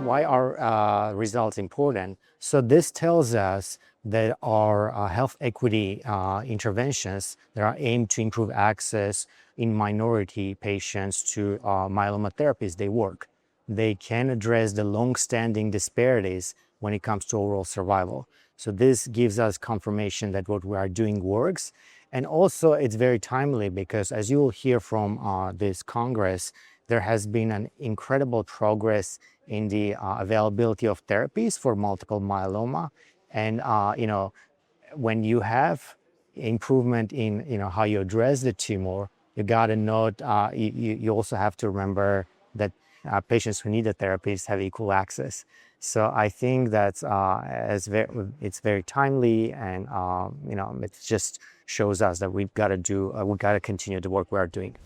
why are results important? So this tells us that our health equity interventions that are aimed to improve access in minority patients to myeloma therapies, they work. They can address the long-standing disparities when it comes to overall survival. So this gives us confirmation that what we are doing works. And also it's very timely because, as you will hear from this Congress, there has been an incredible progress in the availability of therapies for multiple myeloma. And when you have improvement in how you address the tumor, you got to note, you also have to remember that patients who need the therapies have equal access. So I think that it's very timely, and it just shows us that we've got to continue the work we are doing.